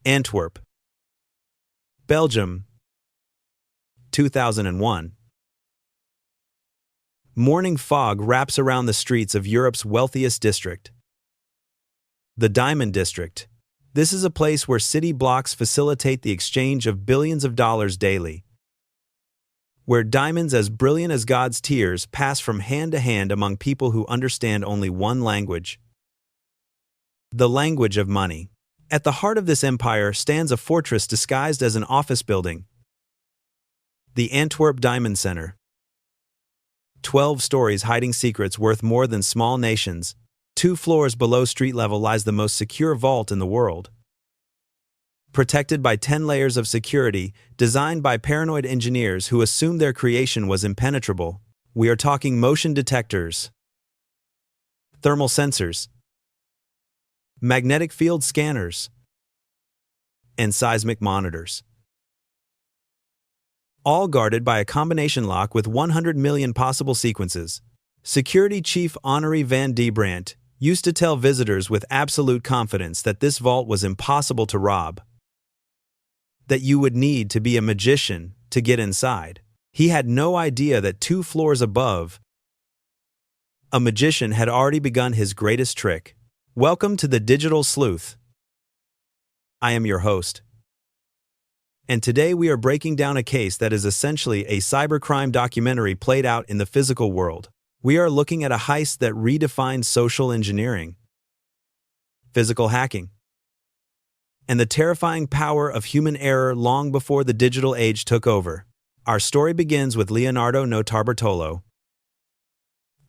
Antwerp, Belgium, 2001. Morning fog wraps around the streets of Europe's wealthiest district, the Diamond District. This is a place where city blocks facilitate the exchange of billions of dollars daily, where diamonds as brilliant as God's tears pass from hand to hand among people who understand only one language: the language of money. At the heart of this empire stands a fortress disguised as an office building, the Antwerp Diamond Center. 12 stories hiding secrets worth more than small nations. 2 floors below street level lies the most secure vault in the world. Protected by 10 layers of security, designed by paranoid engineers who assumed their creation was impenetrable. We are talking motion detectors, thermal sensors, magnetic field scanners, and seismic monitors. All guarded by a combination lock with 100 million possible sequences. Security Chief Henri van de Brandt used to tell visitors with absolute confidence that this vault was impossible to rob, that you would need to be a magician to get inside. He had no idea that 2 floors above, a magician had already begun his greatest trick. Welcome to the Digital Sleuth. I am your host. And today we are breaking down a case that is essentially a cybercrime documentary played out in the physical world. We are looking at a heist that redefined social engineering, physical hacking, and the terrifying power of human error long before the digital age took over. Our story begins with Leonardo Notarbartolo,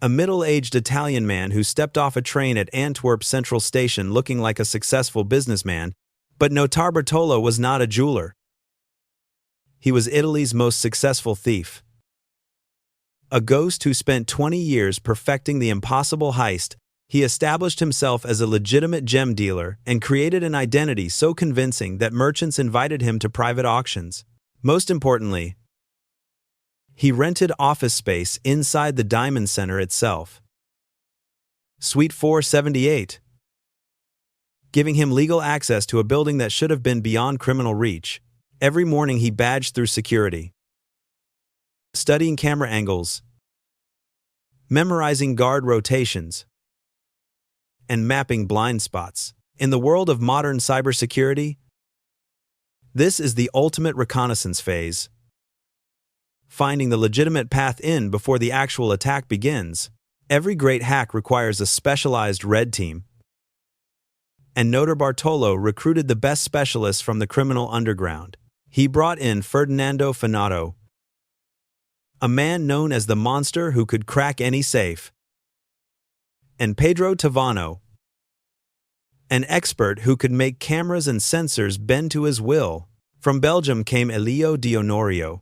a middle-aged Italian man who stepped off a train at Antwerp Central Station looking like a successful businessman. But Notarbartolo was not a jeweler. He was Italy's most successful thief. A ghost who spent 20 years perfecting the impossible heist. He established himself as a legitimate gem dealer and created an identity so convincing that merchants invited him to private auctions. Most importantly, he rented office space inside the Diamond Center itself, Suite 478, giving him legal access to a building that should have been beyond criminal reach. Every morning he badged through security, studying camera angles, memorizing guard rotations, and mapping blind spots. In the world of modern cybersecurity, this is the ultimate reconnaissance phase, finding the legitimate path in before the actual attack begins. Every great hack requires a specialized red team, and Notarbartolo recruited the best specialists from the criminal underground. He brought in Ferdinando Fanato, a man known as the monster who could crack any safe, and Pedro Tavano, an expert who could make cameras and sensors bend to his will. From Belgium came Elio Dionorio,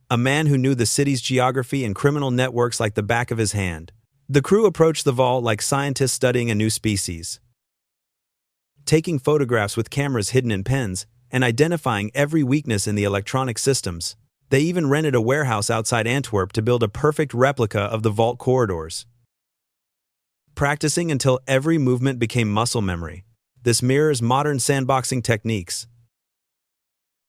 a man who knew the city's geography and criminal networks like the back of his hand. The crew approached the vault like scientists studying a new species, taking photographs with cameras hidden in pens and identifying every weakness in the electronic systems. They even rented a warehouse outside Antwerp to build a perfect replica of the vault corridors, practicing until every movement became muscle memory. This mirrors modern sandboxing techniques,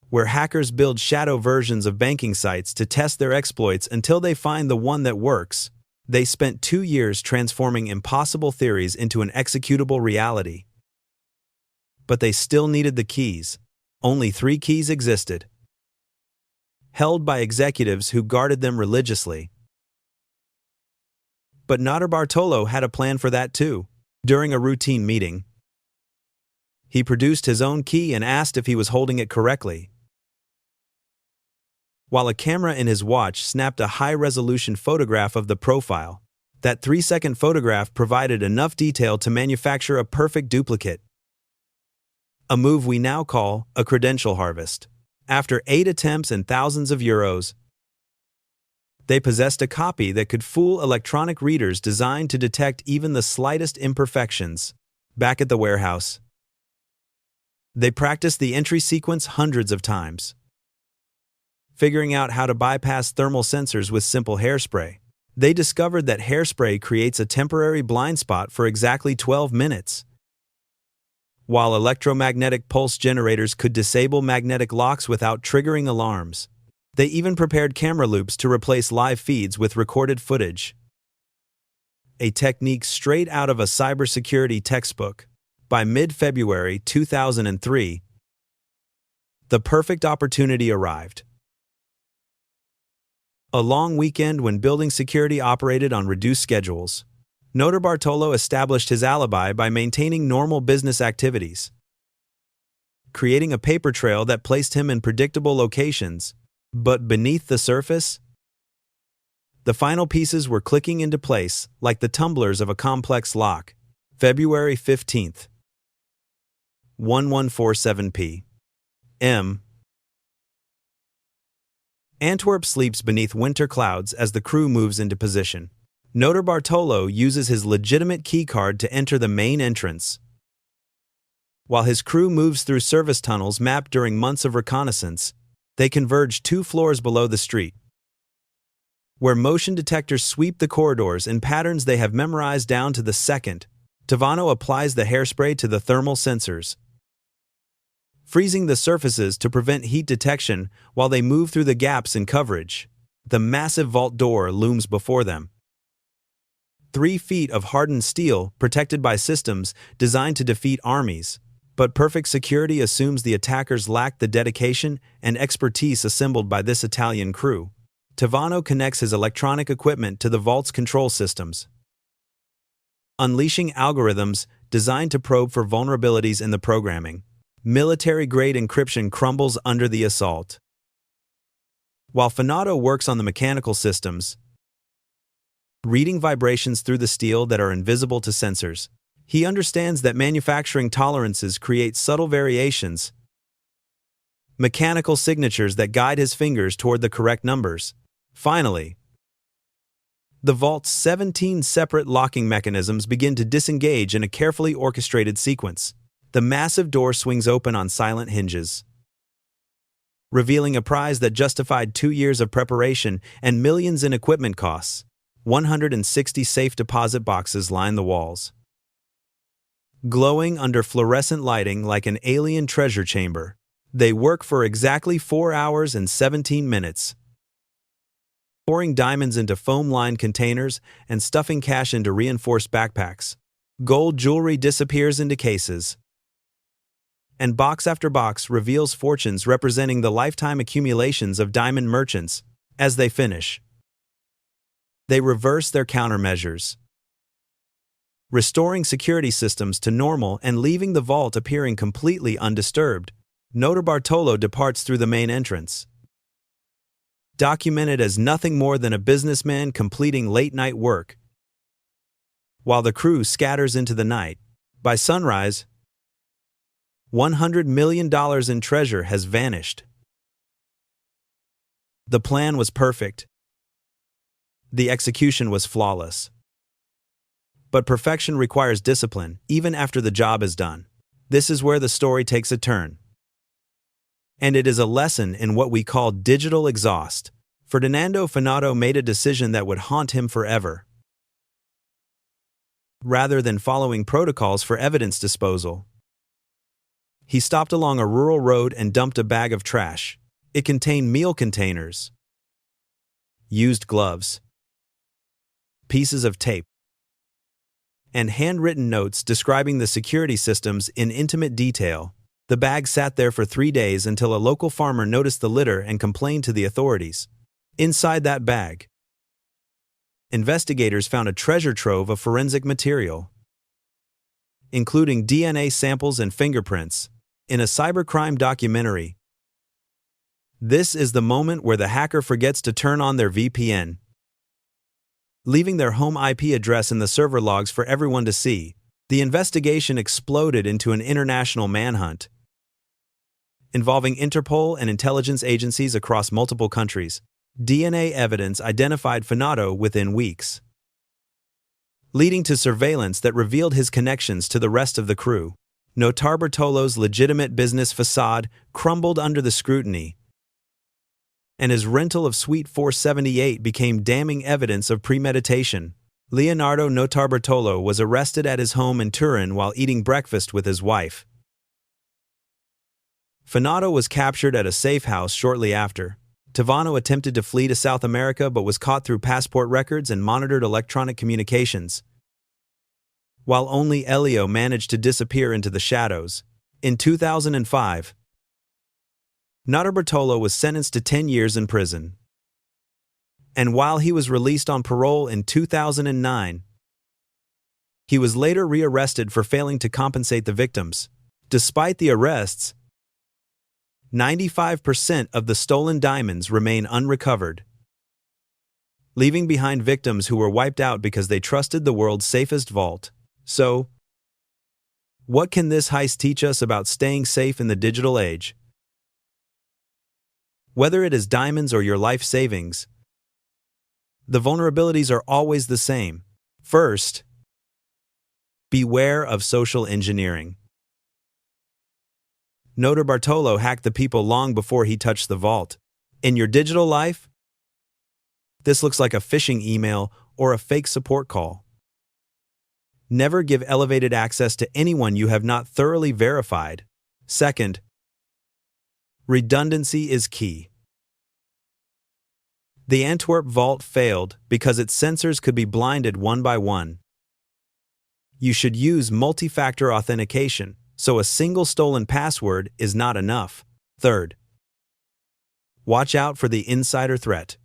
where hackers build shadow versions of banking sites to test their exploits until they find the one that works. They spent 2 years transforming impossible theories into an executable reality. But they still needed the keys. Only 3 keys existed, held by executives who guarded them religiously. But Notarbartolo had a plan for that too. During a routine meeting, he produced his own key and asked if he was holding it correctly, while a camera in his watch snapped a high-resolution photograph of the profile. That 3-second photograph provided enough detail to manufacture a perfect duplicate, a move we now call a credential harvest. After 8 attempts and thousands of euros, they possessed a copy that could fool electronic readers, designed to detect even the slightest imperfections. Back at the warehouse, they practiced the entry sequence hundreds of times, figuring out how to bypass thermal sensors with simple hairspray. They discovered that hairspray creates a temporary blind spot for exactly 12 minutes. while electromagnetic pulse generators could disable magnetic locks without triggering alarms. They even prepared camera loops to replace live feeds with recorded footage. A technique straight out of a cybersecurity textbook. By mid-February 2003, the perfect opportunity arrived. A long weekend when building security operated on reduced schedules. Notarbartolo established his alibi by maintaining normal business activities, creating a paper trail that placed him in predictable locations. But beneath the surface, the final pieces were clicking into place like the tumblers of a complex lock. February 15th, 1147 p.m. Antwerp sleeps beneath winter clouds as the crew moves into position. Notarbartolo uses his legitimate keycard to enter the main entrance, while his crew moves through service tunnels mapped during months of reconnaissance. They converge 2 floors below the street, where motion detectors sweep the corridors in patterns they have memorized down to the second. Tavano applies the hairspray to the thermal sensors, freezing the surfaces to prevent heat detection while they move through the gaps in coverage. The massive vault door looms before them. 3 feet of hardened steel protected by systems designed to defeat armies. But perfect security assumes the attackers lack the dedication and expertise assembled by this Italian crew. Tavano connects his electronic equipment to the vault's control systems, unleashing algorithms designed to probe for vulnerabilities in the programming. Military-grade encryption crumbles under the assault. While Fanato works on the mechanical systems, reading vibrations through the steel that are invisible to sensors, he understands that manufacturing tolerances create subtle variations, mechanical signatures that guide his fingers toward the correct numbers. Finally, the vault's 17 separate locking mechanisms begin to disengage in a carefully orchestrated sequence. The massive door swings open on silent hinges, revealing a prize that justified 2 years of preparation and millions in equipment costs. 160 safe deposit boxes line the walls, glowing under fluorescent lighting like an alien treasure chamber. They work for exactly 4 hours and 17 minutes, pouring diamonds into foam-lined containers and stuffing cash into reinforced backpacks. Gold jewelry disappears into cases, and box after box reveals fortunes representing the lifetime accumulations of diamond merchants. As they finish, they reverse their countermeasures, restoring security systems to normal and leaving the vault appearing completely undisturbed. Notarbartolo departs through the main entrance, documented as nothing more than a businessman completing late-night work, while the crew scatters into the night. By sunrise, $100 million in treasure has vanished. The plan was perfect. The execution was flawless. But perfection requires discipline, even after the job is done. This is where the story takes a turn. And it is a lesson in what we call digital exhaust. Ferdinando Fanato made a decision that would haunt him forever. Rather than following protocols for evidence disposal, he stopped along a rural road and dumped a bag of trash. It contained meal containers, used gloves, pieces of tape, and handwritten notes describing the security systems in intimate detail. The bag sat there for 3 days until a local farmer noticed the litter and complained to the authorities. Inside that bag, investigators found a treasure trove of forensic material, including DNA samples and fingerprints. In a cybercrime documentary, this is the moment where the hacker forgets to turn on their VPN, leaving their home IP address in the server logs for everyone to see. The investigation exploded into an international manhunt, involving Interpol and intelligence agencies across multiple countries. DNA evidence identified Fanato within weeks, leading to surveillance that revealed his connections to the rest of the crew. Notarbartolo's legitimate business facade crumbled under the scrutiny, and his rental of Suite 478 became damning evidence of premeditation. Leonardo Notarbartolo was arrested at his home in Turin while eating breakfast with his wife. Finaudo was captured at a safe house shortly after. Tavano attempted to flee to South America but was caught through passport records and monitored electronic communications, while only Elio managed to disappear into the shadows. In 2005, Notarbartolo was sentenced to 10 years in prison. And while he was released on parole in 2009, he was later rearrested for failing to compensate the victims. Despite the arrests, 95% of the stolen diamonds remain unrecovered, leaving behind victims who were wiped out because they trusted the world's safest vault. So, what can this heist teach us about staying safe in the digital age? Whether it is diamonds or your life savings, the vulnerabilities are always the same. First, beware of social engineering. Notarbartolo hacked the people long before he touched the vault. In your digital life, this looks like a phishing email or a fake support call. Never give elevated access to anyone you have not thoroughly verified. Second, redundancy is key. The Antwerp vault failed because its sensors could be blinded one by one. You should use multi-factor authentication, so a single stolen password is not enough. Third, watch out for the insider threat.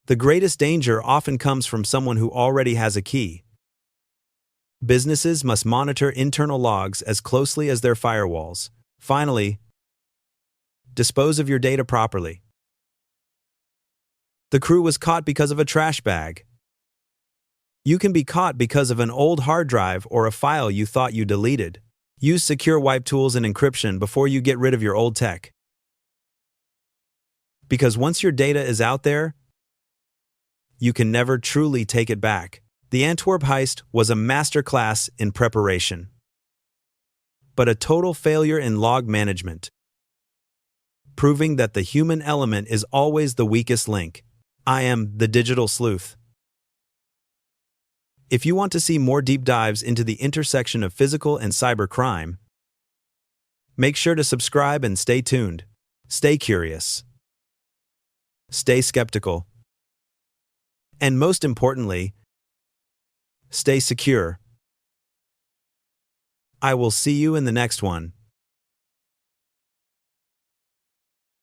The greatest danger often comes from someone who already has a key. Businesses must monitor internal logs as closely as their firewalls. Finally, dispose of your data properly. The crew was caught because of a trash bag. You can be caught because of an old hard drive or a file you thought you deleted. Use secure wipe tools and encryption before you get rid of your old tech. Because once your data is out there, you can never truly take it back. The Antwerp heist was a masterclass in preparation, but a total failure in log management, proving that the human element is always the weakest link. I am the Digital Sleuth. If you want to see more deep dives into the intersection of physical and cyber crime, make sure to subscribe and stay tuned. Stay curious. Stay skeptical. And most importantly, stay secure. I will see you in the next one.